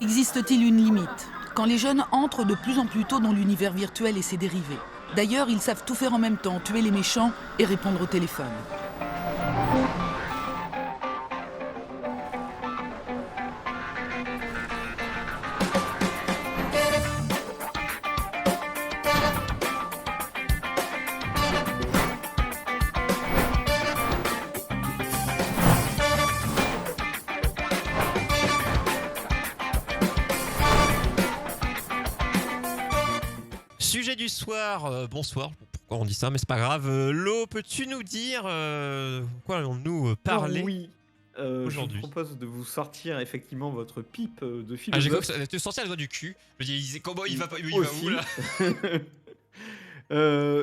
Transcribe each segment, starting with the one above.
Existe-t-il une limite quand les jeunes entrent de plus en plus tôt dans l'univers virtuel et ses dérivés? D'ailleurs, ils savent tout faire en même temps, tuer les méchants et répondre au téléphone. Sujet du soir, bonsoir, pourquoi on dit ça, mais c'est pas grave. Lo, peux-tu nous dire quoi allons-nous Alors parler oui, je vous aujourd'hui? propose de vous sortir effectivement votre pipe de Ah, j'ai cru que philosophe. ça te sortir la doigt du cul. Je me dis, comment il va où Aussi. là?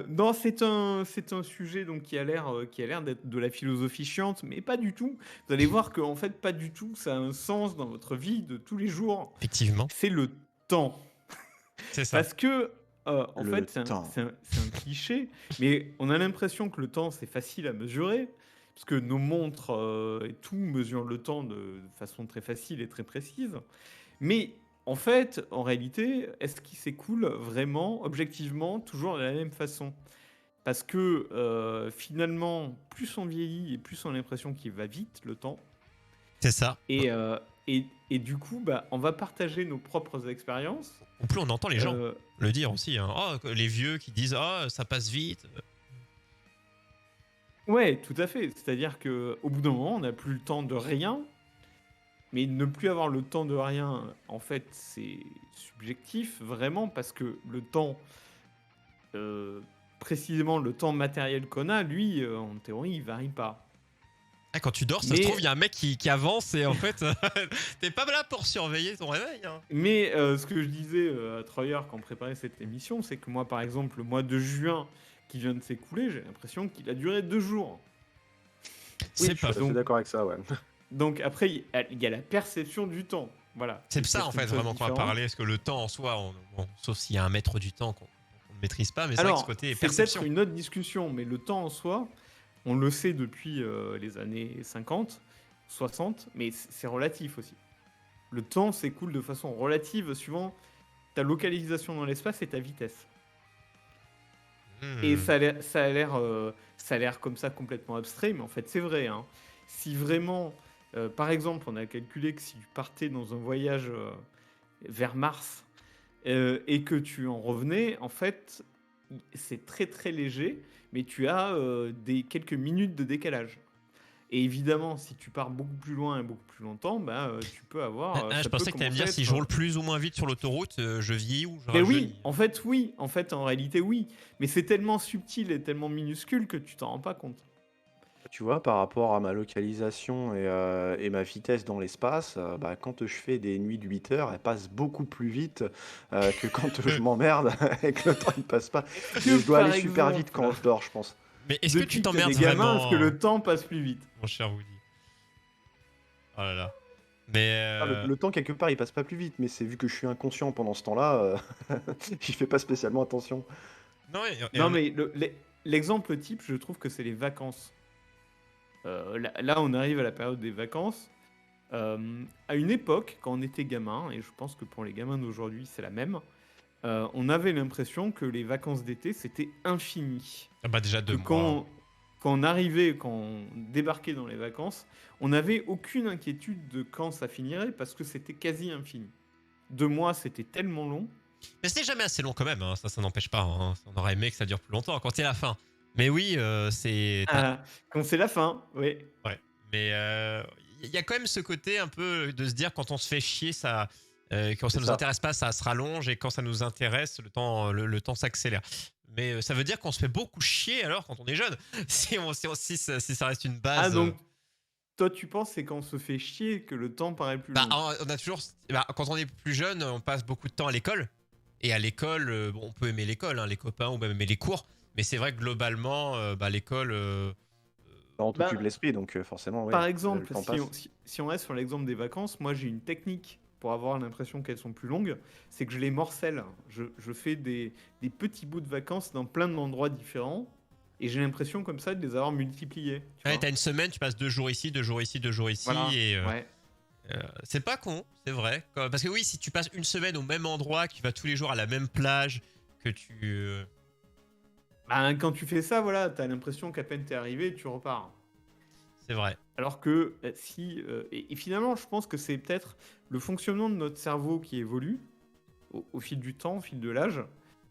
Non, c'est un sujet donc qui a l'air d'être de la philosophie chiante, mais pas du tout. Vous allez voir qu'en fait, pas du tout, ça a un sens dans votre vie de tous les jours. Effectivement, C'est le temps. c'est ça. Parce que, en Le fait, temps. c'est un cliché, mais on a l'impression que le temps, c'est facile à mesurer, parce que nos montres et tout mesurent le temps de façon très facile et très précise. Mais en fait, en réalité, est-ce qu'il s'écoule vraiment, objectivement, toujours de la même façon? Parce que finalement, plus on vieillit et plus on a l'impression qu'il va vite, le temps. C'est ça. Et du coup, bah, on va partager nos propres expériences. En plus, on entend les gens Euh, le dire aussi. Hein. Oh, les vieux qui disent, oh, ça passe vite. Ouais, tout à fait. C'est-à-dire que au bout d'un moment, on n'a plus le temps de rien. Mais ne plus avoir le temps de rien, en fait, c'est subjectif, vraiment, parce que le temps, euh, précisément le temps matériel qu'on a, lui, en théorie, il varie pas. Ah, quand tu dors, ça se Mais, trouve, il y a un mec qui avance et en fait, t'es pas là pour surveiller ton réveil. Hein. mais ce que je disais à Troyer quand on préparait cette émission, c'est que moi, par exemple, le mois de juin qui vient de s'écouler, j'ai l'impression qu'il a duré 2 jours. C'est Je suis pas assez d'accord avec ça, ouais. Donc après, il y a la perception du temps. Voilà. C'est ça en fait peut-être une vraiment chose qu'on va différente. parler, parce que le temps en soi, bon, sauf s'il y a un maître du temps qu'on ne maîtrise pas, mais c'est vrai que ce Alors, côté c'est perception. peut-être une autre discussion, mais le temps en soi, on le sait depuis les années 50, 60, mais c'est relatif aussi. Le temps s'écoule de façon relative suivant ta localisation dans l'espace et ta vitesse. Et Hmm. ça a l'air comme ça complètement abstrait, mais en fait c'est vrai. Hein. Si vraiment, par exemple, on a calculé que si tu partais dans un voyage vers Mars et que tu en revenais, en fait, c'est très très léger, mais tu as quelques minutes de décalage. Et évidemment, si tu pars beaucoup plus loin et beaucoup plus longtemps, bah, tu peux avoir. Je Ça peut pensais que tu allais me commencer à dire si être. je roule plus ou moins vite sur l'autoroute, je vieillis ou je Mais rajeunis. oui. En fait, en réalité, oui. Mais c'est tellement subtil et tellement minuscule que tu t'en rends pas compte. Tu vois, par rapport à ma localisation et ma vitesse dans l'espace, bah, quand je fais des nuits de 8 heures, elles passent beaucoup plus vite que quand je m'emmerde et que le temps ne passe pas. Est-ce Et je que, dois aller par super vite exemple, quand je dors, je pense. Mais est-ce que tu depuis que t'as t'emmerdes des gamins, est-ce que vraiment, le temps passe plus vite? mon cher Woody? Oh là là. Mais Ah, le temps, quelque part, il passe pas plus vite, mais c'est vu que je suis inconscient pendant ce temps-là, j'y fais pas spécialement attention. non, Non, mais l'exemple type, je trouve que c'est les vacances. Là, on arrive à la période des vacances. À une époque, quand on était gamin, et je pense que pour les gamins d'aujourd'hui, c'est la même, on avait l'impression que les vacances d'été, c'était infini. ah bah déjà Que 2 mois. quand on arrivait, quand on débarquait dans les vacances, on n'avait aucune inquiétude de quand ça finirait, parce que c'était quasi infini. 2 mois, c'était tellement long. Mais c'était jamais assez long quand même, hein. Ça n'empêche pas. Hein. On aurait aimé que ça dure plus longtemps quand c'est la fin. Mais oui, c'est. Quand c'est la fin, oui. Ouais. Mais il y a quand même ce côté un peu de se dire quand on se fait chier, ça, quand ça C'est nous ça. intéresse pas, ça se rallonge et quand ça nous intéresse, le temps s'accélère. Mais ça veut dire qu'on se fait beaucoup chier alors quand on est jeune. Si ça reste une base. Ah, donc, toi, tu penses c'est quand on se fait chier que le temps paraît plus long. On a toujours. Quand on est plus jeune, on passe beaucoup de temps à l'école. Et à l'école, bon, on peut aimer l'école, hein, les copains ou même aimer les cours. Mais c'est vrai que globalement, l'école. On Bah, t'occupe l'esprit, donc forcément, oui, Par le exemple, temps passe. si on reste sur l'exemple des vacances, moi j'ai une technique pour avoir l'impression qu'elles sont plus longues, c'est que je les morcelle. Je fais des petits bouts de vacances dans plein d'endroits différents, et j'ai l'impression comme ça de les avoir multipliés. Tu Ouais, vois. t'as une semaine, tu passes 2 jours ici, 2 jours ici, 2 jours ici. Voilà. Et, Ouais. C'est pas con, c'est vrai. Parce que oui, si tu passes une semaine au même endroit, que tu vas tous les jours à la même plage, que tu... Bah, quand tu fais ça, voilà, t'as l'impression qu'à peine t'es arrivé, tu repars. C'est vrai. Alors que et finalement, je pense que c'est peut-être le fonctionnement de notre cerveau qui évolue au fil du temps, au fil de l'âge,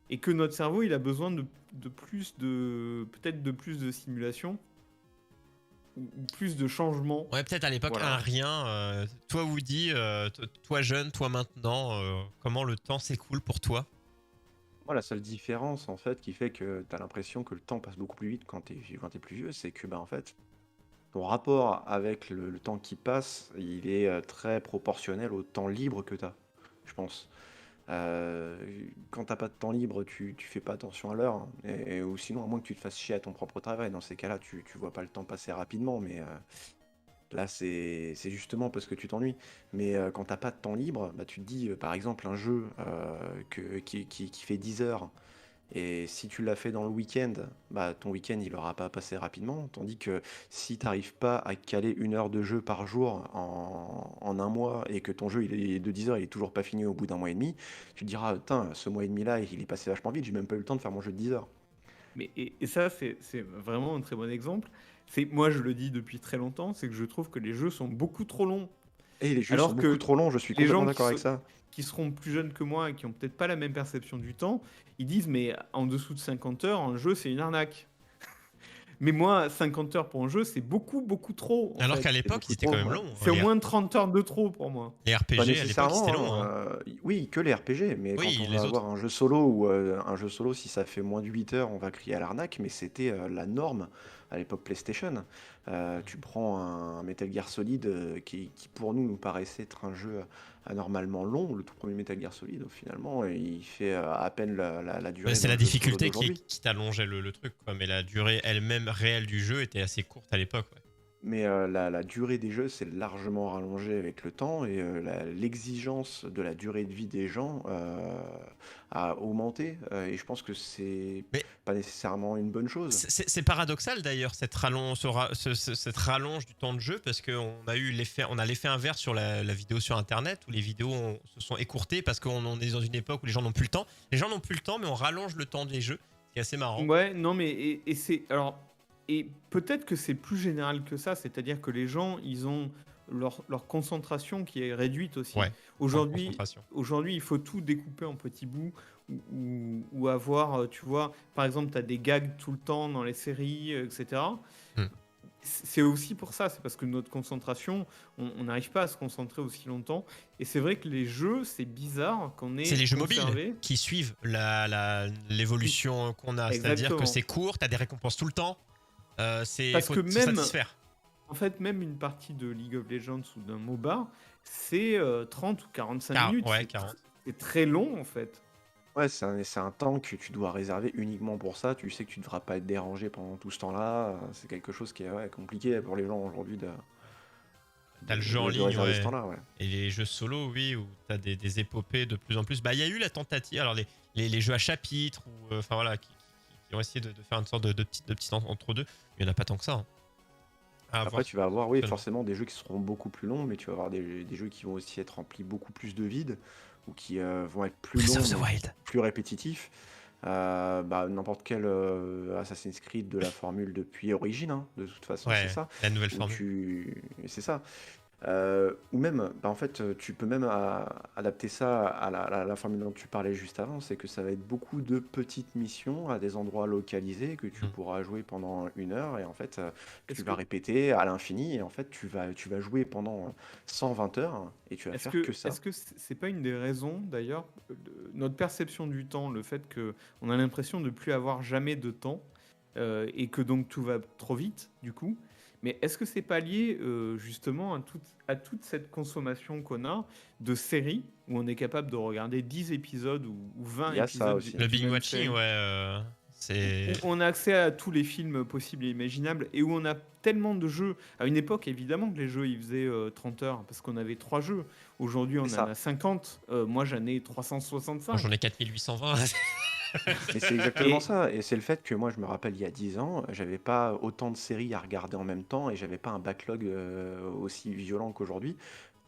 et que notre cerveau, il a besoin de peut-être de plus de stimulation ou plus de changements. Ouais, peut-être à l'époque, Voilà. un rien. Toi, Woody, toi jeune, toi maintenant, comment le temps s'écoule pour toi? Moi, la seule différence, en fait, qui fait que tu as l'impression que le temps passe beaucoup plus vite quand t'es plus vieux, c'est que, bah, en fait, ton rapport avec le temps qui passe, il est très proportionnel au temps libre que tu as, je pense. Euh, Quand t'as pas de temps libre, tu fais pas attention à l'heure, hein, ou sinon, à moins que tu te fasses chier à ton propre travail, dans ces cas-là, tu vois pas le temps passer rapidement, mais là, c'est justement parce que tu t'ennuies. Mais quand t'as pas de temps libre, bah, tu te dis, par exemple, un jeu qui fait 10 heures, et si tu l'as fait dans le week-end, bah, ton week-end, il aura pas passé rapidement. Tandis que si t'arrives pas à caler 1 heure de jeu par jour en un mois, et que ton jeu il est de 10 heures, il est toujours pas fini au bout d'un mois et demi, tu te diras, putain, ce mois et demi-là, il est passé vachement vite, j'ai même pas eu le temps de faire mon jeu de 10 heures. Et ça, c'est vraiment un très bon exemple. Moi, je le dis depuis très longtemps, c'est que je trouve que les jeux sont beaucoup trop longs. Et les jeux sont Alors beaucoup que trop longs, je suis les complètement gens d'accord avec ça. qui seront plus jeunes que moi et qui ont peut-être pas la même perception du temps, ils disent, mais en dessous de 50 heures, un jeu, c'est une arnaque. Mais moi, 50 heures pour un jeu, c'est beaucoup, beaucoup trop, en Alors qu'à fait. C'est l'époque, beaucoup c'était trop, quand même ouais. long. C'est au moins 30 heures de trop pour moi. Les Pas RPG, à l'époque, c'était long. nécessairement, Hein. oui, que les RPG, mais quand Oui, on va les autres. avoir un jeu solo ou un jeu solo, si ça fait moins de 8 heures, on va crier à l'arnaque, mais c'était la norme à l'époque PlayStation. Tu prends un Metal Gear Solid qui pour nous paraissait être un jeu anormalement long, le tout premier Metal Gear Solid, finalement, et il fait à peine la Mais durée c'est d'un la jeu solo difficulté d'aujourd'hui. qui t'allongeait le truc, quoi. Mais la durée elle-même réelle du jeu était assez courte à l'époque. Ouais. Mais la durée des jeux s'est largement rallongée avec le temps, et l'exigence de la durée de vie des gens a augmenté, et je pense que c'est Mais pas nécessairement une bonne chose. c'est paradoxal d'ailleurs cette rallonge du temps de jeu parce qu'on a eu on a l'effet inverse sur la vidéo sur internet où les vidéos se sont écourtées parce qu'on est dans une époque où les gens n'ont plus le temps. Les gens n'ont plus le temps, mais on rallonge le temps des jeux, ce qui est assez marrant. Ouais, non, mais et peut-être que c'est plus général que ça, c'est-à-dire que les gens, ils ont leur concentration qui est réduite aussi. Ouais, temps de Aujourd'hui, concentration. aujourd'hui, il faut tout découper en petits bouts ou avoir, tu vois, par exemple, tu as des gags tout le temps dans les séries, etc. Hmm. C'est aussi pour ça, c'est parce que notre concentration, on n'arrive pas à se concentrer aussi longtemps. Et c'est vrai que les jeux, c'est bizarre qu'on C'est ait les jeux conservé. mobiles qui suivent l'évolution qu'on a, c'est-à-dire que Exactement. c'est court, t'as des récompenses tout le temps, Parce faut que te même, satisfaire. en fait, même une partie de League of Legends ou d'un MOBA, c'est 30 ou 45 minutes. Ouais, 40. C'est très long, en fait. Ouais, c'est un temps que tu dois réserver uniquement pour ça. Tu sais que tu ne devras pas être dérangé pendant tout ce temps-là. C'est quelque chose qui est compliqué pour les gens aujourd'hui T'as le jeu en de ligne, réserver ce ouais. temps-là. Ouais. Et les jeux solo, oui, où t'as des épopées de plus en plus. Bah, il y a eu la tentative, alors les jeux à chapitre, ou enfin voilà, qui ont essayé de faire une sorte de petite entre deux. Il n'y en a pas tant que ça. Hein. À Après, avoir tu vas avoir, oui, seulement. forcément des jeux qui seront beaucoup plus longs, mais tu vas avoir des jeux qui vont aussi être remplis beaucoup plus de vide, ou qui vont être plus Breath longs, of the mais Wild. plus répétitifs. N'importe quel Assassin's Creed de la formule depuis Origin, hein, de toute façon, c'est Ouais, ça. la nouvelle Où formule. c'est ça. Ou même, en fait, tu peux même adapter ça à la formule dont tu parlais juste avant, c'est que ça va être beaucoup de petites missions à des endroits localisés que tu Mm. pourras jouer pendant 1 heure, et en fait, que Est-ce tu vas que, répéter à l'infini, et en fait, tu vas jouer pendant 120 heures, et tu vas est-ce faire que que, ça. est-ce que c'est pas une des raisons, d'ailleurs, de notre perception du temps, le fait que on a l'impression de plus avoir jamais de temps et que donc tout va trop vite, du coup. Mais est-ce que c'est pas lié justement à toute cette consommation qu'on a de séries où on est capable de regarder 10 épisodes ou 20 Il y a ça épisodes aussi. Le d'une binge même watching, série, ouais, c'est. où on a accès à tous les films possibles et imaginables et où on a tellement de jeux. À une époque, évidemment que les jeux, ils faisaient 30 heures parce qu'on avait 3 jeux. Aujourd'hui, on C'est en a ça. 50. Moi, j'en ai Moi, j'en 365. ai 4820. Mais c'est exactement Et ça, et c'est le fait que moi, je me rappelle, il y a 10 ans, j'avais pas autant de séries à regarder en même temps, et j'avais pas un backlog aussi violent qu'aujourd'hui.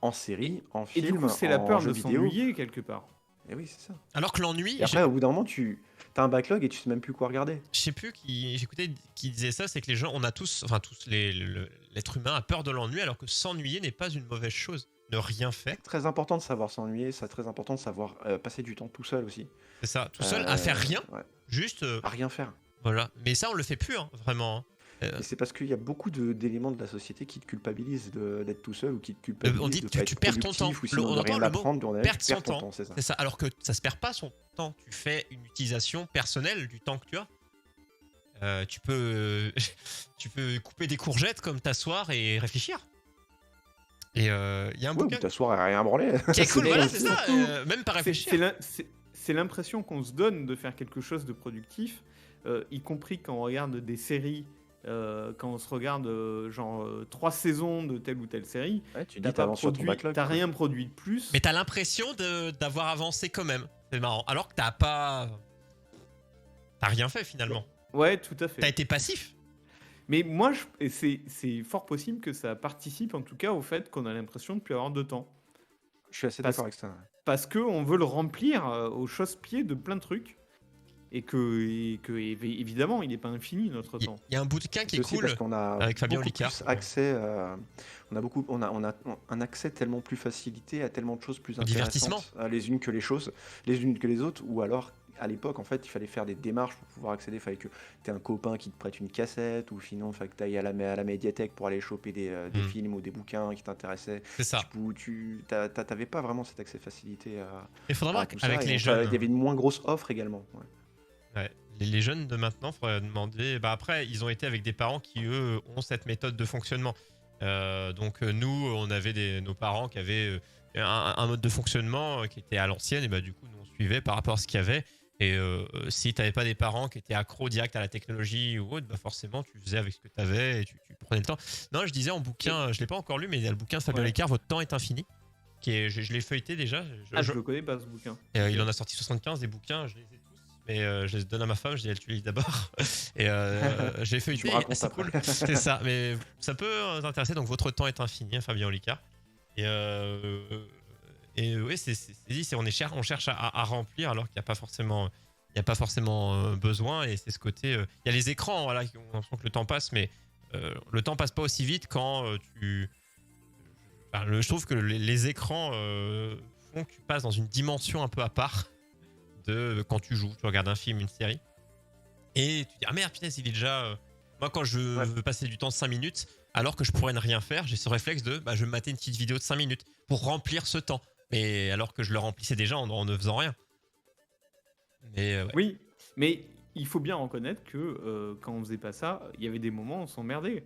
en série, en Et du film, coup, c'est la en peur jeu de vidéo. s'ennuyer quelque part. Et oui, c'est ça. Alors que l'ennui, Et après, au bout d'un moment, tu as un backlog et tu sais même plus quoi regarder. je sais plus qui j'écoutais qui disait ça, c'est que les gens, on a tous, enfin tous l'être humain a peur de l'ennui, alors que s'ennuyer n'est pas une mauvaise chose. Ne rien faire, C'est très important de savoir s'ennuyer, c'est très important de savoir passer du temps tout seul aussi. c'est ça, tout seul, à faire rien, Ouais. juste, À rien faire. voilà. Mais ça, on le fait plus, hein, vraiment. Hein. Et c'est parce qu'il y a beaucoup d'éléments de la société qui te culpabilisent d'être tout seul ou qui te On culpabilisent dit de que pas tu être perds ton temps. productif ou sinon On de entend rien le mot apprendre. perdre Tu son perds ton temps. temps, c'est ça. C'est ça. Alors que ça se perd pas son temps. Tu fais une utilisation personnelle du temps que tu as. Tu peux couper des courgettes comme t'asseoir et réfléchir. Et il y a un Ouais, ou bouquin t'asseoir à rien branler. qui est cool, Mais voilà, bien c'est aussi. ça. surtout, Même pas C'est réfléchir. c'est l'impression qu'on se donne de faire quelque chose de productif, y compris quand on regarde des séries, quand on se regarde genre 3 saisons de telle ou telle série, Ouais, tu t'as dis pas t'avances sur ton produit, backlog. t'as quoi. rien produit de plus. Mais t'as l'impression d'avoir avancé quand même. C'est marrant. Alors que t'as rien fait finalement. Ouais, tout à T'as fait. été passif. Mais moi, et c'est fort possible que ça participe en tout cas au fait qu'on a l'impression de plus avoir de temps. Je suis assez Parce, d'accord avec ça. parce qu'on veut le remplir au chausse-pied de plein de trucs. Et que évidemment, il n'est pas infini notre Il temps. y a un bouquin qui C'est est aussi cool parce qu'on a avec Fabien beaucoup Olicard. plus accès, on a un accès tellement plus facilité à tellement de choses plus Au divertissement. intéressantes les unes que les unes que les autres, ou alors à l'époque en fait il fallait faire des démarches pour pouvoir accéder, il fallait que tu aies un copain qui te prête une cassette, ou sinon il fallait que tu ailles à la médiathèque pour aller choper des films ou des bouquins qui t'intéressaient. C'est ça. Tu t'avais pas vraiment cet accès facilité Il faudra à voir tout ça, avec et les donc, jeunes. il y avait une moins grosse offre également. Ouais. Ouais. Les jeunes de maintenant, faudrait demander. Bah après, ils ont été avec des parents qui eux ont cette méthode de fonctionnement. Donc nous, on avait nos parents qui avaient un mode de fonctionnement qui était à l'ancienne, et bah du coup, nous on suivait par rapport à ce qu'il y avait. Et si t'avais pas des parents qui étaient accros direct à la technologie ou autre, bah forcément, tu faisais avec ce que t'avais et tu prenais le temps. Non, je disais en bouquin, je l'ai pas encore lu, mais il y a le bouquin de Fabien Ouais. Leclerc, Votre temps est infini, qui est, je l'ai feuilleté déjà. Je le connais pas ce bouquin. Il en a sorti 75 des bouquins, je les ai tous, mais je les donne à ma femme, je dis elle tu les lis d'abord. Et j'ai Je feuilleté, vous raconte c'est après. cool, c'est ça. Mais ça peut t'intéresser, donc Votre temps est infini, hein, Fabien Olicard. Et oui, c'est dit, on cherche à remplir alors qu'il n'y a pas forcément, besoin. Et c'est ce côté, il y a les écrans, voilà, qui ont l'impression que le temps passe, mais le temps passe pas aussi vite quand je trouve que les écrans font que tu passes dans une dimension un peu à part de quand tu joues, tu regardes un film, une série, et tu dis ah merde, putain, il est déjà. Moi, quand je Ouais. veux passer du temps de 5 minutes, alors que je pourrais ne rien faire, j'ai ce réflexe de je vais me mater une petite vidéo de 5 minutes pour remplir ce temps. Mais alors que je le remplissais déjà en ne faisant rien. Mais ouais. Oui, mais il faut bien reconnaître que quand on faisait pas ça, il y avait des moments où on s'emmerdait.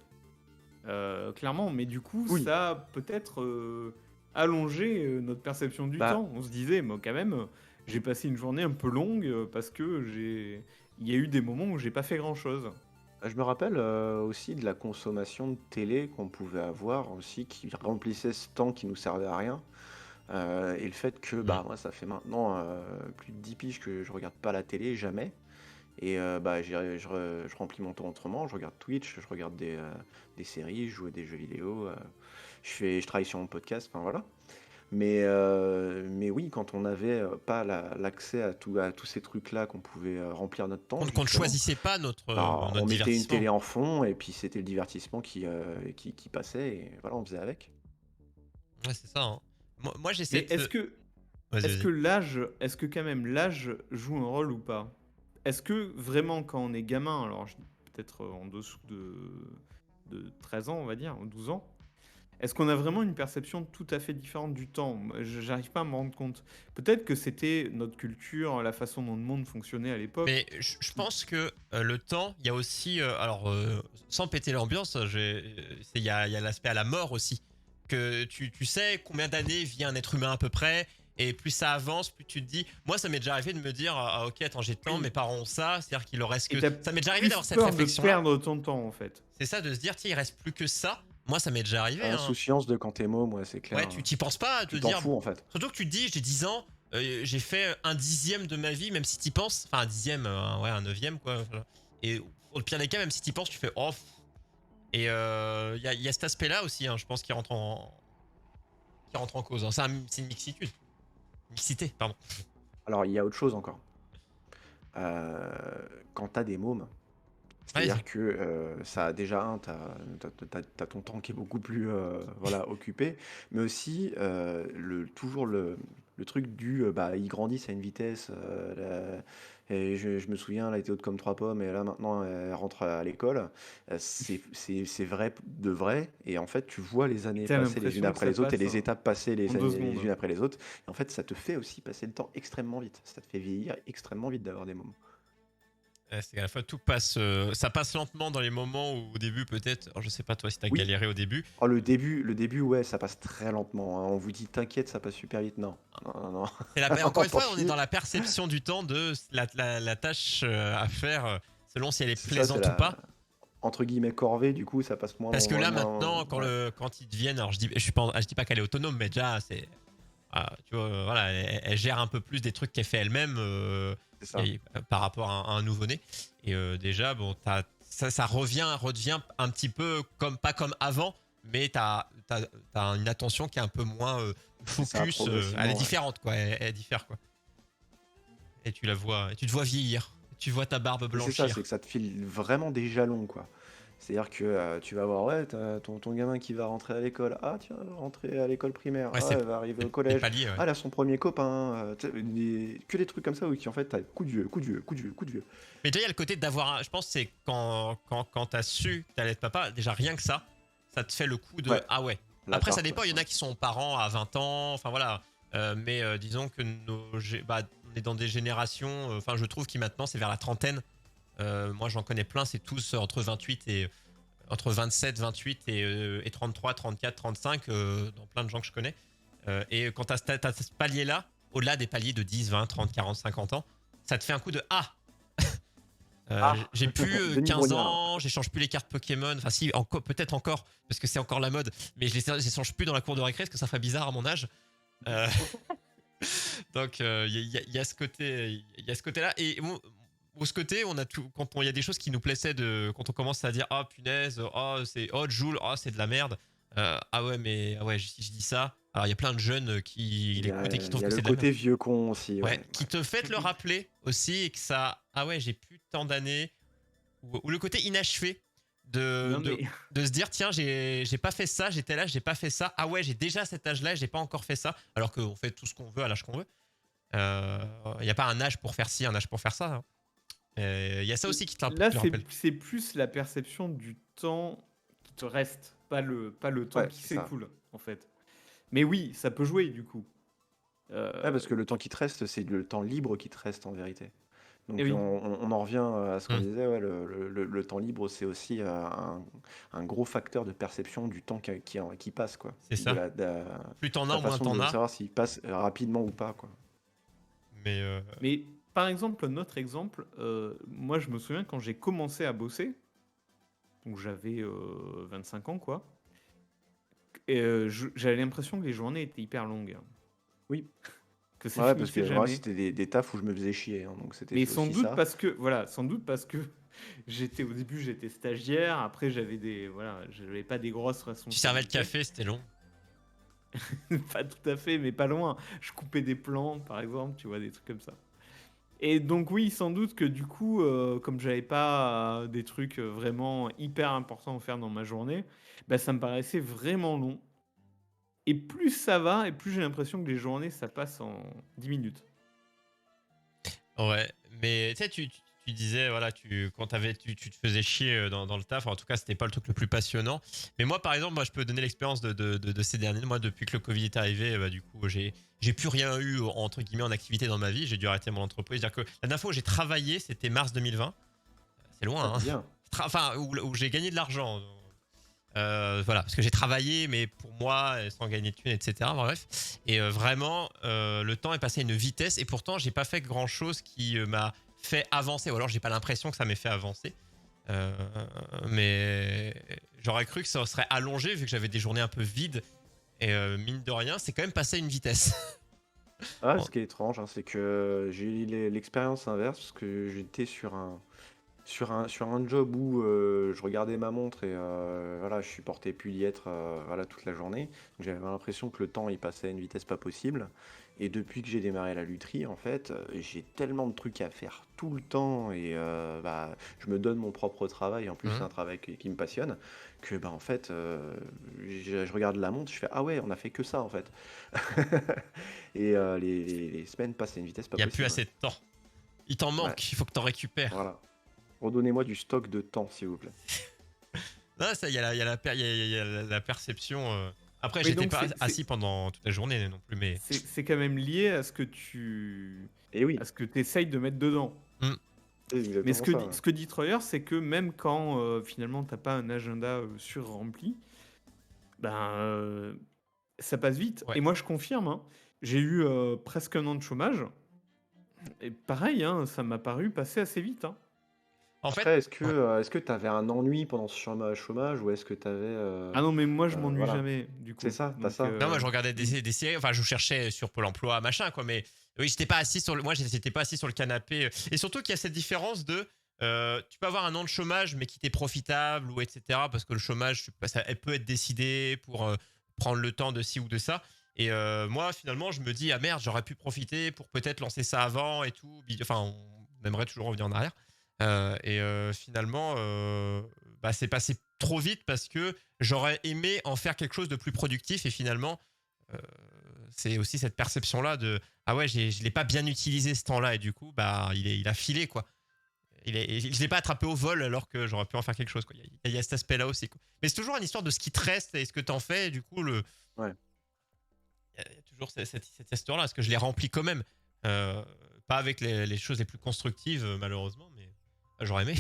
Clairement, mais du coup, Oui. ça a peut-être allongé notre perception du Bah. temps. On se disait, moi quand même, j'ai passé une journée un peu longue parce que il y a eu des moments où j'ai pas fait grand-chose. Je me rappelle aussi de la consommation de télé qu'on pouvait avoir aussi, qui remplissait ce temps qui nous servait à rien. Et le fait que moi ça fait maintenant plus de 10 piges que je regarde pas la télé, jamais. Et je remplis mon temps autrement, je regarde Twitch, je regarde des séries, je joue à des jeux vidéo, je travaille sur mon podcast, enfin voilà. Mais oui, quand on n'avait pas l'accès à tous ces trucs-là qu'on pouvait remplir notre temps, Qu'on ne justement, choisissait pas notre on mettait une divertissement. télé en fond et puis c'était le divertissement qui passait et voilà, on faisait avec. Ouais, c'est ça. Hein. Moi Mais j'essaie de. est-ce que, Vas-y, est-ce que l'âge, est-ce que quand même l'âge joue un rôle ou pas? Est-ce que vraiment quand on est gamin, alors peut-être en dessous de 13 ans, on va dire, ou 12 ans, est-ce qu'on a vraiment une perception tout à fait différente du temps? Moi, j'arrive pas à me rendre compte. Peut-être que c'était notre culture, la façon dont le monde fonctionnait à l'époque. Mais je pense que le temps, il y a aussi, sans péter l'ambiance, il y a l'aspect à la mort aussi. Que tu sais combien d'années vit un être humain à peu près, et plus ça avance, plus tu te dis. Moi, ça m'est déjà arrivé de me dire ah ok, attends, j'ai tant, Oui. mes parents ont ça, c'est-à-dire qu'il leur reste Et que. t'as Ça m'est déjà arrivé plus d'avoir cette peur de réflexion-là. perdre ton temps en fait. C'est ça, de se dire tiens, il reste plus que ça. Moi, ça m'est déjà arrivé. Hein. Insouciance de quand t'es môme, moi c'est clair. Ouais, tu t'y penses pas, à te Tu t'en dire. fous en fait. Surtout que tu te dis, j'ai 10 ans, j'ai fait un dixième de ma vie, même si t'y penses. Enfin, un dixième, un neuvième, quoi. Voilà. Et au pire des cas, même si t'y penses, tu fais off. Et il y a cet aspect-là aussi, hein, je pense, qui rentre qui rentre en cause. Alors, c'est une mixitude. Mixité, pardon. Alors, il y a autre chose encore. Euh, Quand tu as des mômes, Vas-y. c'est-à-dire que ça a déjà t'as ton temps qui est beaucoup plus voilà, occupé, mais aussi toujours le truc du bah, ils grandissent à une vitesse. Et je me souviens, elle était haute comme trois pommes, et là maintenant elle rentre à l'école. C'est vrai de vrai, et en fait tu vois les Et années t'as passer les unes l'impression que après ça les autres, et passe les étapes passer en les 2 années les secondes. unes après les autres. Et en fait ça te fait aussi passer le temps extrêmement vite. Ça te fait vieillir extrêmement vite d'avoir des mômes. Ouais, c'est qu'à la fois tout passe, ça passe lentement dans les moments où au début peut-être, alors je sais pas toi si t'as Oui. galéré au début. Oh, le début, ouais, ça passe très lentement, hein. On vous dit t'inquiète, ça passe super vite. Non, non, non, non. Encore une Tant fois, on est pis. dans la perception du temps de la tâche à faire selon si elle est C'est ça, c'est plaisante ou la pas. entre guillemets corvée, du coup, ça passe Parce que là maintenant, ouais, quand ils deviennent, alors je dis pas qu'elle est autonome, mais déjà c'est, tu vois, voilà, elle gère un peu plus des trucs qu'elle fait elle-même c'est ça. par rapport à un nouveau-né. Et déjà, bon, ça redevient un petit peu comme pas comme avant, mais t'as une attention qui est un peu moins C'est ça, focus. Elle est progressivement, ouais. différente, quoi. Elle diffère, quoi. Et tu la vois, et tu te vois vieillir. Tu vois ta barbe Et c'est ça, c'est blanchir. que ça te file vraiment des jalons, quoi. C'est-à-dire que tu vas voir, ouais, t'as ton gamin qui va rentrer à l'école. Ah, tiens, elle va rentrer à l'école primaire. Ouais, Ah, elle va arriver au les collège. paliers, ouais. Ah, elle a son premier copain. Tu sais, que des trucs comme ça, où qui en fait, t'as coup de vieux, coup de vieux, coup de vieux, coup de vieux. Mais déjà, il y a le côté d'avoir. Je pense que c'est quand t'as su que t'allais être papa, déjà rien que ça te fait le coup de Ouais, ah ouais. la Après, ça tarte, dépend, il y en ouais. a qui sont parents à 20 ans, enfin voilà. Mais disons que on est dans des générations, enfin, je trouve que maintenant, c'est vers la trentaine. Moi, j'en connais plein, c'est tous entre 28 et. Entre 27, 28 et 33, 34, 35, dans plein de gens que je connais. Et quand t'as ce palier-là, au-delà des paliers de 10, 20, 30, 40, 50 ans, ça te fait un coup de ah. Ah, J'ai plus Denis 15 Brognard. ans, j'échange plus les cartes Pokémon. Enfin, si, peut-être encore, parce que c'est encore la mode, mais je les échange plus dans la cour de récré, parce que ça ferait bizarre à mon âge. Euh, donc, il y a ce côté, il y a ce côté-là. Et au ce côté, on a tout, quand il y a des choses qui nous plaissaient quand on commence à dire, oh punaise, oh Joule, oh c'est de la merde. Ah ouais, mais ah ouais, si je dis ça, alors il y a plein de jeunes qui l'écoutent et qui Il trouvent y a que le c'est de la merde. côté vieux con aussi, Ouais, ouais. qui te fait le rappeler aussi et que ça, ah ouais, j'ai plus tant d'années. Ou le côté inachevé de, Non, de, mais de se dire, tiens, j'ai pas fait ça, j'étais là, j'ai pas fait ça. Ah ouais, j'ai déjà cet âge-là, j'ai pas encore fait ça. Alors qu'on fait tout ce qu'on veut à l'âge qu'on veut. Il n'y a pas un âge pour faire ci, un âge pour faire ça, hein. Il y a ça aussi qui te là, le rappelle. c'est plus la perception du temps qui te reste, pas le temps Ouais, qui c'est ça. s'écoule, en fait. Mais oui, ça peut jouer, du coup. Ouais, parce que le temps qui te reste, c'est le temps libre qui te reste en vérité. Et Donc oui. on en revient à ce qu'on Hmm, disait, ouais, le temps libre, c'est aussi un gros facteur de perception du temps qui passe, quoi. c'est De ça. Plus t'en as, ta au moins façon t'en de as. savoir s'il passe rapidement ou pas, quoi. Mais Mais par exemple, un autre exemple, moi, je me souviens quand j'ai commencé à bosser, donc j'avais 25 ans, quoi, et j'avais l'impression que les journées étaient hyper longues, hein, Oui. que ça Ouais, parce que finissait moi, jamais. c'était des tafs où je me faisais chier, hein, donc Mais c'était sans aussi doute ça. parce que, voilà, sans doute parce que au début, j'étais stagiaire, après, voilà, j'avais pas des grosses tu servais le responsabilités. café, c'était long. Pas tout à fait, mais pas loin. Je coupais des plantes, par exemple, tu vois, des trucs comme ça. Et donc oui, sans doute que du coup, comme j'avais pas des trucs vraiment hyper importants à faire dans ma journée, bah, ça me paraissait vraiment long. Et plus ça va, et plus j'ai l'impression que les journées, ça passe en 10 minutes. Ouais, mais tu sais, tu disais, voilà, quand tu te faisais chier dans le taf, en tout cas, c'était pas le truc le plus passionnant. Mais moi, par exemple, moi, je peux donner l'expérience de ces derniers mois, depuis que le Covid est arrivé, bah, du coup, j'ai plus rien eu, entre guillemets, en activité dans ma vie. J'ai dû arrêter mon entreprise. C'est-à-dire que la dernière fois où j'ai travaillé, c'était mars 2020. C'est Ah, loin, hein. bien. Enfin, où j'ai gagné de l'argent. Voilà, parce que j'ai travaillé, mais pour moi, sans gagner de thunes, etc. Bref. Et vraiment, le temps est passé à une vitesse, et pourtant, j'ai pas fait grand chose qui m'a fait avancer, ou alors j'ai pas l'impression que ça m'ait fait avancer. Euh, mais j'aurais cru que ça serait allongé, vu que j'avais des journées un peu vides, et mine de rien, c'est quand même passé à une vitesse. Ah, Bon, ce qui est étrange, hein, c'est que j'ai eu l'expérience inverse, parce que j'étais sur sur un job où je regardais ma montre et voilà, je supportais plus d'y être voilà, toute la journée. Donc, j'avais l'impression que le temps il passait à une vitesse pas possible. Et depuis que j'ai démarré la lutherie, en fait, j'ai tellement de trucs à faire tout le temps et bah, je me donne mon propre travail. En plus, c'est Mhm. un travail qui me passionne. Que bah, en fait, je regarde la montre, je fais ah ouais, on a fait que ça en fait. Et les semaines passent à une vitesse pas Il n'y a plus possible. assez de temps. Il t'en Ouais, manque, il faut que t'en récupères. voilà. Redonnez-moi du stock de temps, s'il vous plaît. Non, ça, il y a la perception. Après, Oui, j'étais donc pas assis pendant toute la journée non plus, mais. c'est quand même lié Et oui, à ce que tu essayes de mettre dedans. Hmm. c'est Mais exactement ça. Ouais. ce que dit Troyer, c'est que même quand finalement t'as pas un agenda sur-rempli, ben ça passe vite. Ouais. Et moi je confirme, hein, j'ai eu presque un an de chômage. Et pareil, hein, ça m'a paru passer assez vite. Hein. En fait, Après, ouais. est-ce que tu avais un ennui pendant ce chômage ou est-ce que tu avais. Ah non, mais moi je m'ennuie Voilà, jamais, du c'est coup. ça, t'as Donc, ça. Non, moi je regardais des séries, enfin je cherchais sur Pôle emploi, machin, quoi, mais oui, j'étais pas assis sur le. Moi, j'étais pas assis sur le canapé. Et surtout qu'il y a cette différence de. Tu peux avoir un an de chômage, mais qui t'est profitable, ou etc. Parce que le chômage, elle peut être décidée pour prendre le temps de ci ou de ça. Et moi, finalement, je me dis, ah merde, j'aurais pu profiter pour peut-être lancer ça avant et tout. Enfin, on aimerait toujours revenir en arrière. Et finalement, bah, c'est passé trop vite parce que j'aurais aimé en faire quelque chose de plus productif et finalement, euh, c'est aussi cette perception-là de ah ouais, je l'ai pas bien utilisé ce temps-là et du coup, bah, il a filé quoi. Je l'ai pas attrapé au vol alors que j'aurais pu en faire quelque chose quoi. Il y a cet aspect-là aussi quoi. Mais c'est toujours une histoire de ce qui te reste et ce que t'en fais. Et du coup, Ouais, il y a toujours cette histoire-là parce que je l'ai rempli quand même. Euh, Pas avec les choses les plus constructives malheureusement, mais j'aurais aimé.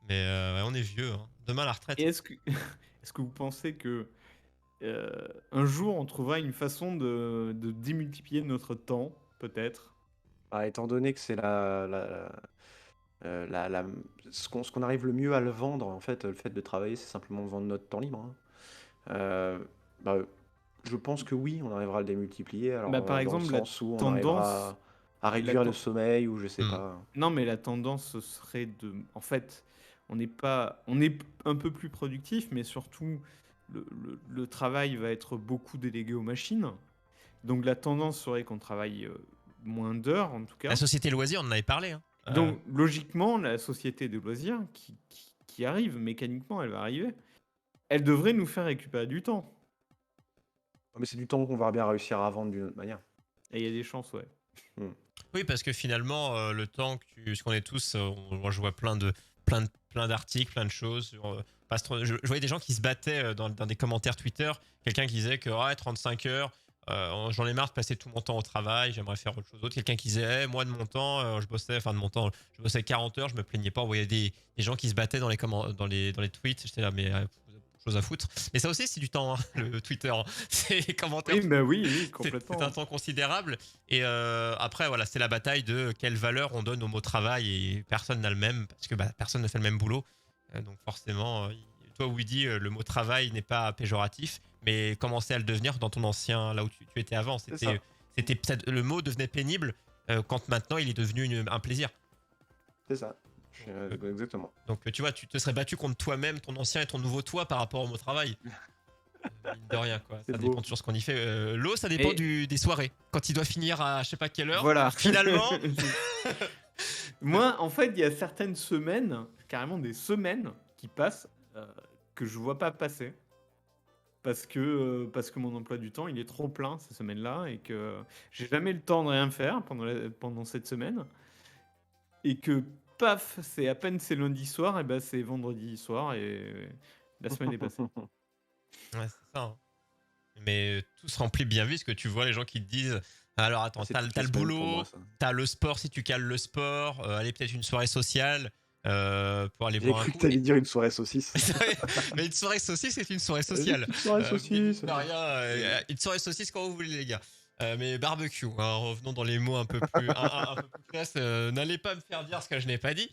Mais ouais, on est vieux. Hein. Demain, la et retraite. est-ce que vous pensez que un jour on trouvera une façon de démultiplier notre temps, peut-être? bah, étant donné que c'est ce qu'on arrive le mieux à le vendre, en fait, le fait de travailler, c'est simplement vendre notre temps libre. Hein. Euh, bah, je pense que oui, on arrivera à le démultiplier, Bah, alors par dans le exemple, la sens où on tendance, arrivera à la réduire le ten- sommeil ou je sais Hmm. pas. non, mais la tendance ce serait de, en fait, on est un peu plus productif, mais surtout le travail va être beaucoup délégué aux machines. Donc la tendance serait qu'on travaille moins d'heures, en tout La cas. société loisir, on en avait parlé. Hein. Donc logiquement, la société de loisirs qui arrive mécaniquement, elle va arriver. Elle devrait nous faire récupérer du temps. Mais c'est du temps qu'on va bien réussir à vendre d'une autre manière. Et il y a des chances, ouais. Hmm. Oui, parce que finalement, le temps que ce qu'on est tous, moi je vois plein d'articles, plein de choses. Je voyais des gens qui se battaient dans des commentaires Twitter. Quelqu'un qui disait que ouais, 35 heures, j'en ai marre de passer tout mon temps au travail, j'aimerais faire autre chose d'autre. Quelqu'un qui disait, moi de mon temps, je bossais 40 heures, je me plaignais pas. On voyait des gens qui se battaient dans les tweets. J'étais là, mais chose à foutre. Mais ça aussi, c'est du temps, hein, le Twitter. Hein. C'est les commentaires. Oui, bah oui, C'est complètement. un temps considérable. Et après, voilà, c'est la bataille de quelle valeur on donne au mot travail et personne n'a le même parce que bah, personne ne fait le même boulot. Donc forcément, toi, Woody, le mot travail n'est pas péjoratif, mais commencer à le devenir dans ton ancien, là où tu étais avant. C'est ça, Le mot devenait pénible quand maintenant il est devenu un plaisir. c'est ça. Donc, Exactement. donc, tu vois, tu te serais battu contre toi-même, ton ancien et ton nouveau toi par rapport au mot travail. Mine de rien, quoi. C'est Ça beau. dépend toujours ce qu'on y fait. L'eau, ça dépend Et des soirées. Quand il doit finir à je sais pas quelle heure, voilà. finalement. Moi, en fait, il y a certaines semaines, carrément des semaines qui passent, que je vois pas passer. Parce que mon emploi du temps, il est trop plein ces semaines-là et que j'ai jamais le temps de rien faire pendant cette semaine. Et que, paf, c'est lundi soir, et ben c'est vendredi soir et la semaine est passée. Ouais, c'est ça. Hein. Mais tout se remplit bien vite, parce que tu vois les gens qui te disent alors attends, C'est t'as toutes t'as les le semaines pour boulot, moi, ça. t'as le sport si tu cales le sport, allez peut-être une soirée sociale pour aller J'ai boire un cru que coup. t'allais dire une soirée saucisse. Mais une soirée saucisse, c'est une soirée Vas-y, sociale. petite soirée saucisse. Mine de rien, une soirée saucisse quand vous voulez les gars. Mais barbecue, hein, revenons dans les mots un peu plus, un peu plus classe. N'allez pas me faire dire ce que je n'ai pas dit.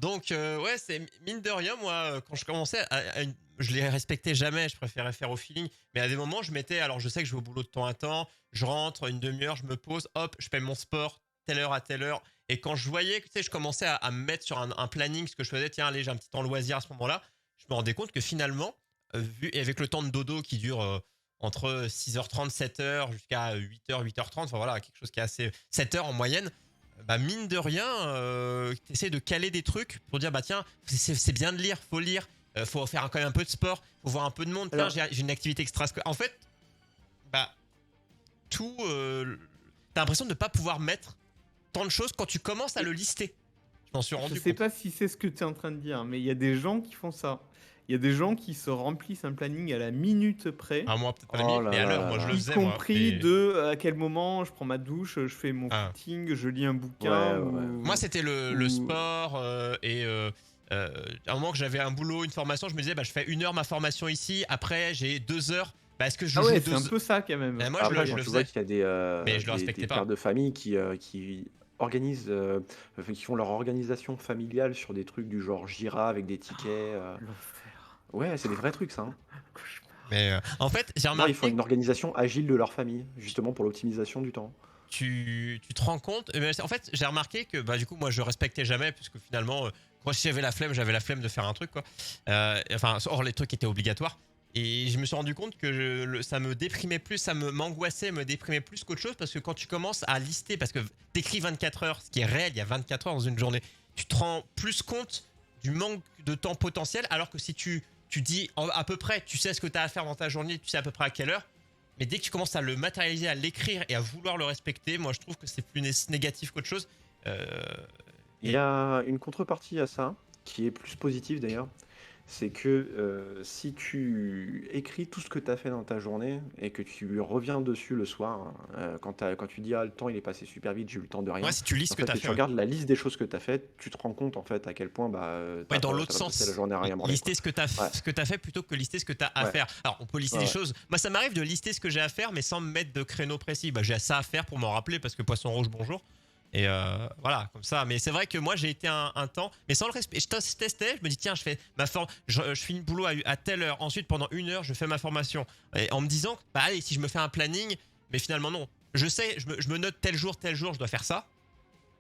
Donc ouais, c'est mine de rien, moi, quand je commençais, je les respectais jamais. Je préférais faire au feeling. Mais à des moments, je mettais. Alors, je sais que je vais au boulot de temps à temps. Je rentre une demi-heure, je me pose, hop, je fais mon sport telle heure à telle heure. Et quand je voyais que je commençais à me mettre sur un planning, ce que je faisais, tiens, allez, j'ai un petit temps loisir à ce moment-là, je me rendais compte que finalement, et avec le temps de dodo qui dure entre 6h30, 7h jusqu'à 8h, 8h30, enfin voilà, quelque chose qui est assez 7h en moyenne, bah mine de rien, tu essaies de caler des trucs pour dire, bah tiens, c'est bien de lire, faut lire, faut faire quand même un peu de sport, faut voir un peu de monde, tiens, Alors, j'ai une activité extrascolaire. En fait, bah, tout. T'as l'impression de ne pas pouvoir mettre tant de choses quand tu commences à le lister. Je m'en suis je rendu sais compte. pas si c'est ce que tu es en train de dire, mais il y a des gens qui font ça. Il y a des gens qui se remplissent un planning à la minute près, Ah, moi, peut-être pas la Oh minute, là mais à là l'heure, là moi, je le là. y faisais, moi. compris Mais. de à quel moment je prends ma douche, je fais mon Ah. footing, je lis un bouquin Ouais, ouais. Moi, c'était le ou... sport et. À un moment que j'avais un boulot, une formation, je me disais, bah, je fais 1 heure ma formation ici, après, j'ai 2 heures. Bah, est-ce que je Ah joue ouais, c'est un 2 heures? peu ça quand même. Moi, Après, je quand le tu vois faisais, qu'il y a mais je le des respectais pères pas. de famille qui organisent, enfin, qui font leur organisation familiale sur des trucs du genre Jira avec des tickets. L'enfer. Ouais, c'est des vrais trucs, ça, hein. Cauchemar. Mais en fait, j'ai Non, ils font remarqué une organisation agile de leur famille, justement pour l'optimisation du temps. tu te rends compte. En fait, j'ai remarqué que bah, du coup, moi, je respectais jamais, puisque finalement, quand j'avais la flemme de faire un truc, quoi. Enfin, hors les trucs qui étaient obligatoires. Et je me suis rendu compte que ça me déprimait plus, m'angoissait, me déprimait plus qu'autre chose, parce que quand tu commences à lister, parce que t'écris 24 heures, ce qui est réel, il y a 24 heures dans une journée, tu te rends plus compte du manque de temps potentiel, alors que si tu dis à peu près, tu sais ce que tu as à faire dans ta journée, tu sais à peu près à quelle heure. Mais dès que tu commences à le matérialiser, à l'écrire et à vouloir le respecter, moi je trouve que c'est plus négatif qu'autre chose. Euh, Il y et a une contrepartie à ça, qui est plus positive d'ailleurs. C'est que si tu écris tout ce que tu as fait dans ta journée et que tu reviens dessus le soir, quand tu dis ah, le temps il est passé super vite, j'ai eu le temps de ouais, rien. si tu lis ce En que fait, t'as que fait, tu ouais. regardes la liste des choses que tu as faites, tu te rends compte en fait à quel point Ouais, dans t'as l'autre pas passé la sens. journée à rien branler, quoi. Lister Ouais, ce que t'as fait plutôt que lister ce que t'as à ouais, faire. Alors, on peut lister ouais, des ouais. choses. Moi, ça m'arrive de lister ce que j'ai à faire, mais sans me mettre de créneau précis. Bah, j'ai ça à faire pour m'en rappeler parce que poisson rouge, bonjour. Et voilà, comme ça. Mais c'est vrai que moi, j'ai été un temps, mais sans le respect. Je testais, je me dis, tiens, je fais ma je finis le boulot à telle heure. Ensuite, pendant 1 heure, je fais ma formation. Et en me disant, bah, allez, si je me fais un planning, mais finalement, non. Je sais, je me note tel jour, je dois faire ça.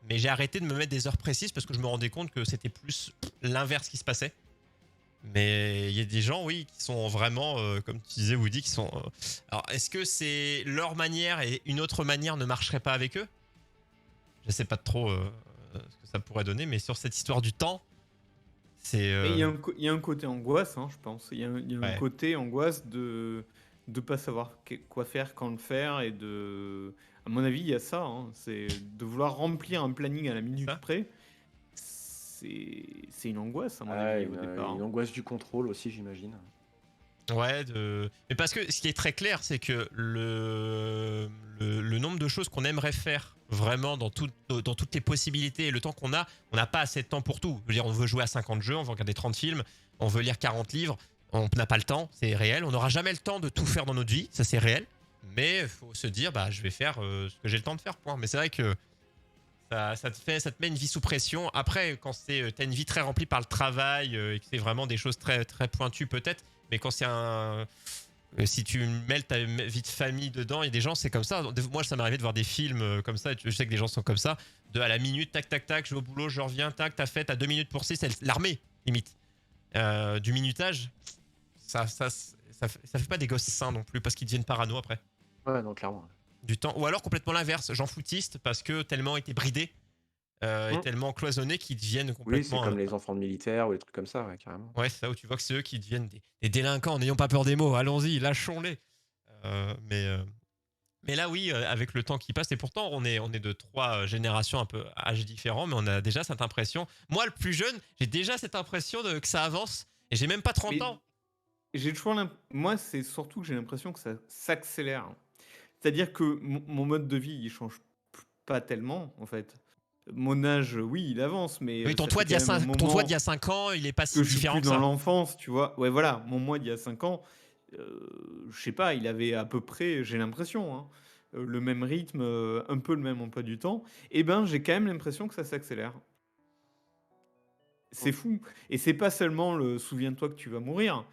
Mais j'ai arrêté de me mettre des heures précises parce que je me rendais compte que c'était plus l'inverse qui se passait. Mais il y a des gens, oui, qui sont vraiment, comme tu disais, Woody, qui sont. Alors, est-ce que c'est leur manière et une autre manière ne marcherait pas avec eux? Je sais pas trop ce que ça pourrait donner, mais sur cette histoire du temps, c'est. Mais il y a un côté angoisse, hein, je pense. Il y a un Ouais. côté angoisse de pas savoir quoi faire, quand le faire, et de... À mon avis, il y a ça, hein, c'est de vouloir remplir un planning à la C'est minute ça? près. C'est une angoisse, à mon Ouais, avis, au départ, une hein. angoisse du contrôle aussi, j'imagine. Ouais, mais parce que ce qui est très clair, c'est que le nombre de choses qu'on aimerait faire vraiment dans toutes les possibilités et le temps qu'on a, on n'a pas assez de temps pour tout. Je veux dire, on veut jouer à 50 jeux, on veut regarder 30 films, on veut lire 40 livres, on n'a pas le temps, c'est réel. On n'aura jamais le temps de tout faire dans notre vie, ça c'est réel. Mais il faut se dire, bah, je vais faire ce que j'ai le temps de faire, point. Mais c'est vrai que ça te met une vie sous pression. Après, quand t'as une vie très remplie par le travail et que c'est vraiment des choses très, très pointues peut-être, mais quand c'est si tu mêles ta vie de famille dedans, il y a des gens, c'est comme ça. Moi, ça m'est arrivé de voir des films comme ça. Je sais que des gens sont comme ça. À la minute, tac, tac, tac, je vais au boulot, je reviens, tac, t'as 2 minutes pour c'est l'armée, limite. Du minutage, ça fait pas des gosses sains non plus parce qu'ils deviennent parano après. Ouais, non, clairement. Du temps. Ou alors complètement l'inverse, j'en foutiste parce que tellement été bridés et Hum. tellement cloisonnés qu'ils deviennent Oui, c'est complètement. comme les enfants de militaires ou des trucs comme ça, ouais, carrément. Ouais, c'est ça où tu vois que c'est eux qui deviennent des délinquants. N'ayons pas peur des mots, allons-y, lâchons-les. Euh, mais, euh, mais là, oui, avec le temps qui passe, et pourtant, on est de 3 générations un peu âges différents, mais on a déjà cette impression. Moi, le plus jeune, j'ai déjà cette impression que ça avance, et j'ai même pas 30 Mais ans. j'ai toujours moi, c'est surtout que j'ai l'impression que ça s'accélère, hein. C'est-à-dire que mon mode de vie, il change pas tellement, en fait. Mon âge, oui, il avance, mais Oui, ton ça toi fait d'il y quand a même un 5, ton toi d'il y moment a 5 ans, il est pas si que je suis différent plus que dans ça. l'enfance, tu vois. Ouais, voilà, mon moi d'il y a 5 ans, je sais pas, il avait à peu près, j'ai l'impression, hein, le même rythme, un peu le même emploi du temps. Et ben, j'ai quand même l'impression que ça s'accélère. C'est fou. Et c'est pas seulement le souviens-toi que tu vas mourir.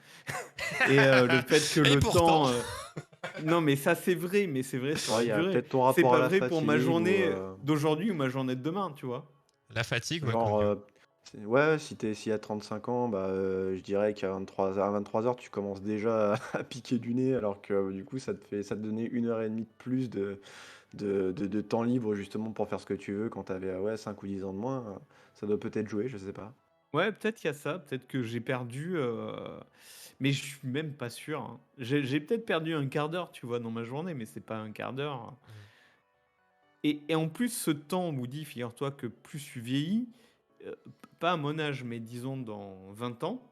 Et le fait que Et le pourtant, temps. Non, mais ça, c'est vrai, mais c'est vrai sur Ouais, la il y a durée. peut-être ton C'est rapport à pas la vrai pour ma fatigue ou journée d'aujourd'hui ou ma journée de demain, tu vois. la fatigue, ouais, comme genre, vieux. ouais, si à 35 ans, bah, je dirais à 23 heures, tu commences déjà à piquer du nez, alors que du coup, ça te donnait 1 heure et demie de plus de temps libre justement pour faire ce que tu veux quand t'avais ouais, 5 ou 10 ans de moins. Ça doit peut-être jouer, je sais pas. Ouais, peut-être qu'il y a ça, peut-être que j'ai perdu, mais je suis même pas sûr, hein. J'ai peut-être perdu un quart d'heure, tu vois, dans ma journée, mais c'est pas un quart d'heure. Mm. Et en plus, ce temps, Woody, figure-toi que plus tu vieillis, pas à mon âge, mais disons dans 20 ans,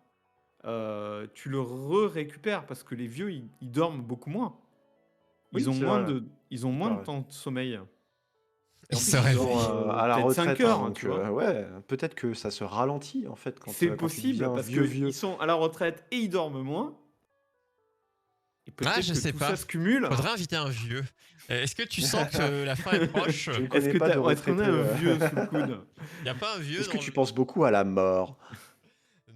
tu le récupères parce que les vieux, ils dorment beaucoup moins. Oui, c'est vrai, Ils ont moins t'as de raison. temps de sommeil. Et Il en se plus, ils Ils dorment sont réveille. à la peut-être 5 retraite, hein, heures, hein, donc tu vois. ouais, peut-être que ça se ralentit en fait C'est quand tu possible deviens parce vieux qu'ils vieux. sont à la retraite et ils dorment moins. Et Ah, peut-être je que sais tout pas. ça se cumule. Faudrait inviter un vieux. Est-ce que tu sens que la fin est proche? Je ne connais pas de Est-ce qu'on a retraité. un vieux sous le coude? Y a pas un vieux Est-ce que dans tu le... penses beaucoup à la mort?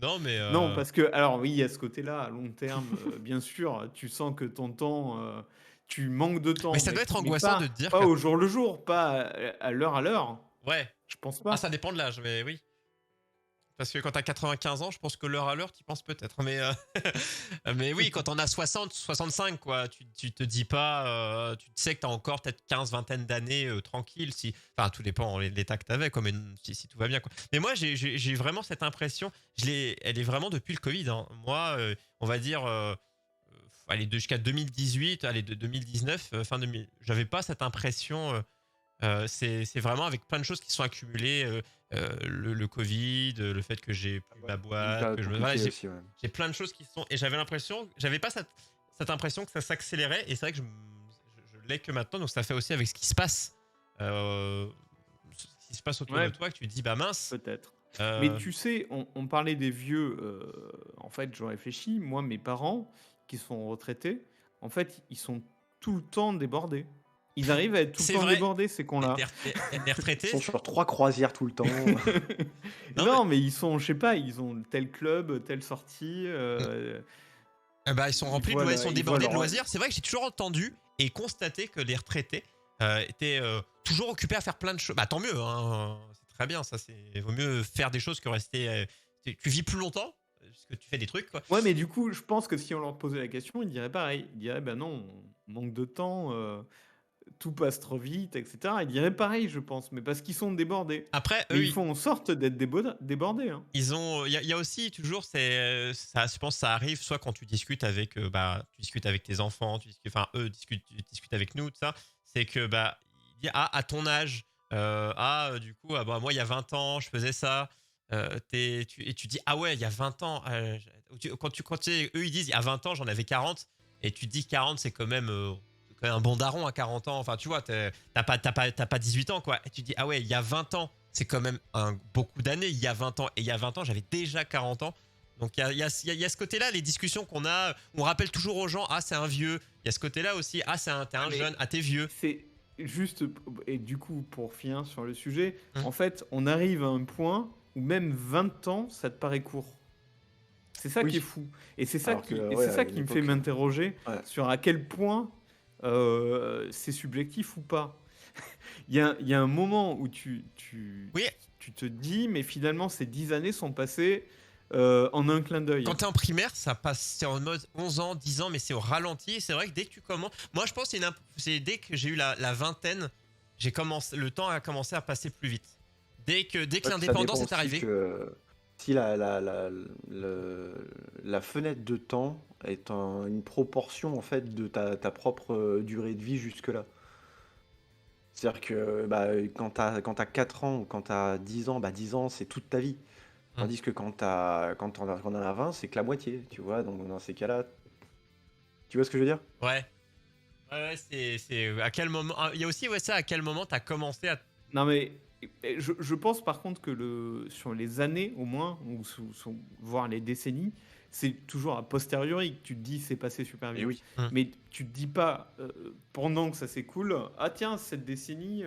Non, mais... Non, parce que, alors oui, il y a ce côté-là, à long terme, bien sûr, tu sens que ton temps, tu manques de Mais temps, ça doit être mais angoissant de te dire pas que... au jour le jour, pas à l'heure à l'heure. Ouais. Je pense Ah, pas. ça dépend de l'âge, mais oui. Parce que quand t'as 95 ans, je pense que l'heure à l'heure, t'y penses peut-être. Mais, mais oui, quand on a 60, 65, quoi, tu te dis pas... tu sais que t'as encore peut-être 15, vingtaine d'années tranquille. Si, enfin, tout dépend de l'état que t'avais, quoi, mais si tout va bien, quoi. Mais moi, j'ai vraiment cette impression, elle est vraiment depuis le Covid, hein. Moi, on va dire... allez, jusqu'à 2018, allez, de 2019, fin 2000, j'avais pas cette impression... c'est vraiment avec plein de choses qui sont accumulées, le Covid, le fait que j'ai plus Ouais, ma une boîte, période que voilà, compliquée aussi, ouais. j'ai plein de choses qui sont, et j'avais l'impression, j'avais pas cette impression que ça s'accélérait, et c'est vrai que je l'ai que maintenant, donc ça fait aussi avec ce qui se passe, ce qui se passe autour de Ouais, toi, que tu te dis bah mince, peut-être. Mais euh, tu sais, on parlait des vieux. En fait, je réfléchis. Moi, mes parents, qui sont retraités, en fait, ils sont tout le temps débordés. Ils arrivent à être tout le c'est temps vrai, débordés, ces cons-là. les Ils retraités, sont sur 3 croisières tout le temps. non mais Non, mais ils sont, je sais pas, ils ont tel club, telle sortie. bah, ils sont remplis de loisirs, ils sont Ils voient débordés de leur. loisirs. C'est vrai que j'ai toujours entendu et constaté que les retraités étaient toujours occupés à faire plein de choses. Bah tant mieux, hein, c'est très bien, ça. Il vaut mieux faire des choses que rester. Tu vis plus longtemps parce que tu fais des trucs, quoi. Ouais, mais du coup, je pense que si on leur posait la question, ils diraient pareil. Ils diraient, ben non, on manque de temps, tout passe trop vite, etc. Ils diraient pareil, je pense, mais parce qu'ils sont débordés. Après, Mais eux, ils font en sorte d'être débordés, hein. ils ont. Il y a aussi toujours, ça, je pense, que ça arrive soit quand tu discutes avec, tu discutes avec tes enfants, enfin eux discutent avec nous, tout ça. C'est que bah, il dit, ah, à ton âge, du coup, ah, bah, moi il y a 20 ans, je faisais ça. Et tu dis ah ouais, il y a 20 ans. Eux ils disent il y a 20 ans, j'en avais 40. Et tu te dis 40, c'est quand même un bon daron à 40 ans. Enfin, tu vois, t'as pas 18 ans, quoi. Et tu te dis ah ouais, il y a 20 ans, c'est quand même beaucoup d'années. Il y a 20 ans. Et il y a 20 ans, j'avais déjà 40 ans. Donc il y a ce côté-là, les discussions qu'on a, on rappelle toujours aux gens, ah c'est un vieux. Il y a ce côté-là aussi, ah t'es un Mais jeune, ah t'es vieux. c'est juste, et du coup, pour finir sur le sujet, Hum. en fait, on arrive à un point où même 20 ans, ça te paraît court. C'est ça qui est Oui, fou. Et c'est ça alors que et ouais, c'est à ça une qui me fait époque, m'interroger ouais. sur à quel point c'est subjectif ou pas. Il y a un moment où Oui, tu te dis, mais finalement, ces 10 années sont passées en un clin d'œil. quand t'es en primaire, ça passe, c'est en mode 11 ans, 10 ans, mais c'est au ralenti. Et c'est vrai que dès que tu commences. Moi, je pense que c'est dès que j'ai eu la vingtaine, le temps a commencé à passer plus vite. Dès que Ouais, puis ça l'indépendance dépend est aussi arrivée. que si la fenêtre de temps est une proportion en fait de ta propre durée de vie jusque-là. C'est-à-dire que bah, quand t'as 4 ans ou quand t'as 10 ans, bah 10 ans c'est toute ta vie. Hum. Tandis que quand on en a 20, c'est que la moitié, tu vois. Donc dans ces cas-là, tu vois ce que je veux dire? Ouais. Ouais, c'est à quel moment. Il y a aussi ouais, ça, à quel moment t'as commencé à. Non, mais je pense par contre que sur les années au moins, ou voire les décennies, c'est toujours a posteriori que tu te dis c'est passé super Et vite. oui. Mais tu te dis pas pendant que ça s'écoule, ah tiens, cette décennie,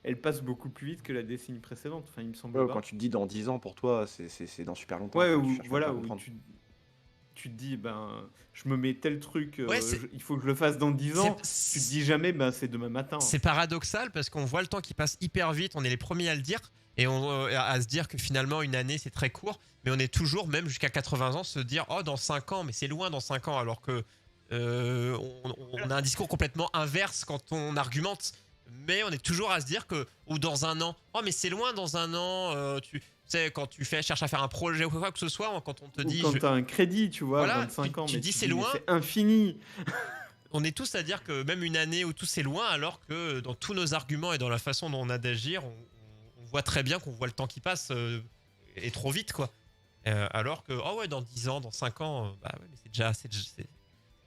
elle passe beaucoup plus vite que la décennie précédente. Enfin, il me semble Ouais, pas. quand tu te dis dans 10 ans, pour toi, c'est dans super longtemps, Ouais, quoi. Tu ou cherches même pas voilà, à où comprendre. tu te dis, ben, je me mets tel truc, Ouais, il faut que je le fasse dans 10 ans. Tu te c'est dis jamais, ben, c'est demain matin. c'est paradoxal parce qu'on voit le temps qui passe hyper vite, on est les premiers à le dire et à se dire que finalement une année c'est très court, mais on est toujours, même jusqu'à 80 ans, se dire oh dans 5 ans, mais c'est loin dans 5 ans, alors que on a un discours complètement inverse quand on argumente, mais on est toujours à se dire que, ou dans un an, oh mais c'est loin dans un an, tu sais, quand tu cherches à faire un projet ou quoi que ce soit, quand on te Ou dit, quand tu as un crédit, tu vois, voilà, 25 ans, tu mais dis tu te c'est dis, mais loin. c'est infini. On est tous à dire que même une année où tout c'est loin, alors que dans tous nos arguments et dans la façon dont on a d'agir, on voit très bien qu'on voit le temps qui passe et trop vite, quoi. Alors que, oh ouais, dans 10 ans, dans 5 ans, bah ouais, mais c'est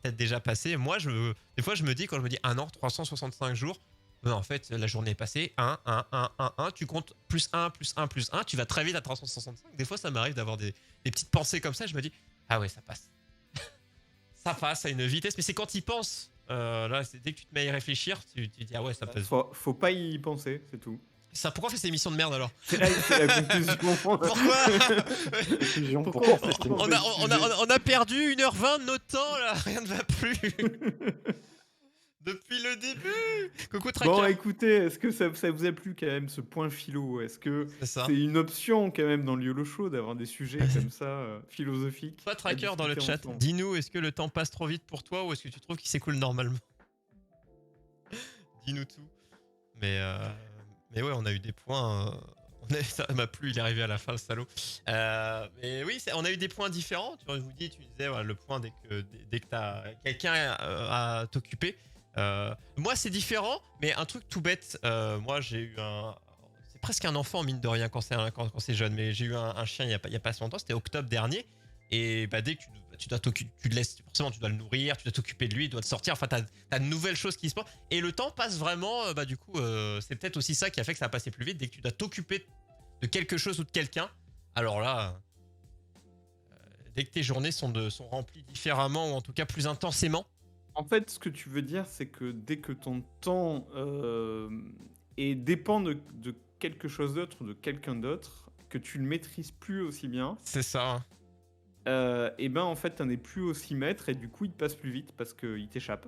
peut-être déjà passé. Moi, des fois, je me dis, quand je me dis 1 an, 365 jours, en fait, la journée est passée, 1, tu comptes plus 1, plus 1, plus 1, tu vas très vite à 365. Des fois, ça m'arrive d'avoir des petites pensées comme ça, je me dis, ah ouais, ça passe. Ça passe à une vitesse, mais c'est quand il pense. Là, dès que tu te mets à y réfléchir, tu dis ah ouais, ça passe. Faut pas y penser, c'est tout. Ça, pourquoi on fait ces émissions de merde alors? C'est la conclusion. Pourquoi? Conclusion, Pourquoi pourquoi on fait on- cette on- émission On a perdu 1h20 de notre temps là, rien ne va plus. Depuis le début. Coucou Tracker. Bon, écoutez, est-ce que ça vous a plu quand même ce point philo? Est-ce que C'est ça. c'est une option quand même dans le YOLO Show d'avoir des sujets comme ça philosophiques? Toi à Tracker dans le discuter chat, ensemble dis-nous, est-ce que le temps passe trop vite pour toi ou est-ce que tu trouves qu'il s'écoule normalement? Dis-nous tout. Mais ouais, on a eu des points. Ça m'a plu, il est arrivé à la fin, le salaud. Mais oui, on a eu des points différents. Tu disais voilà, le point dès que t'as quelqu'un à t'occuper. Moi, c'est différent, mais un truc tout bête. Moi, j'ai eu c'est presque un enfant, mine de rien, quand c'est jeune. Mais j'ai eu un chien il y a pas si longtemps, c'était octobre dernier. Et bah, dès que tu dois t'occuper, tu le laisses, forcément, tu dois le nourrir, tu dois t'occuper de lui, il doit te sortir. Enfin, t'as de nouvelles choses qui se passent. Et le temps passe vraiment, bah, du coup, c'est peut-être aussi ça qui a fait que ça a passé plus vite. Dès que tu dois t'occuper de quelque chose ou de quelqu'un, alors là, dès que tes journées sont remplies différemment ou en tout cas plus intensément. En fait, ce que tu veux dire, c'est que dès que ton temps dépend de quelque chose d'autre, de quelqu'un d'autre, que tu le maîtrises plus aussi bien, C'est ça. et ben en fait, t'en es plus aussi maître et du coup, il te passe plus vite parce qu'il t'échappe.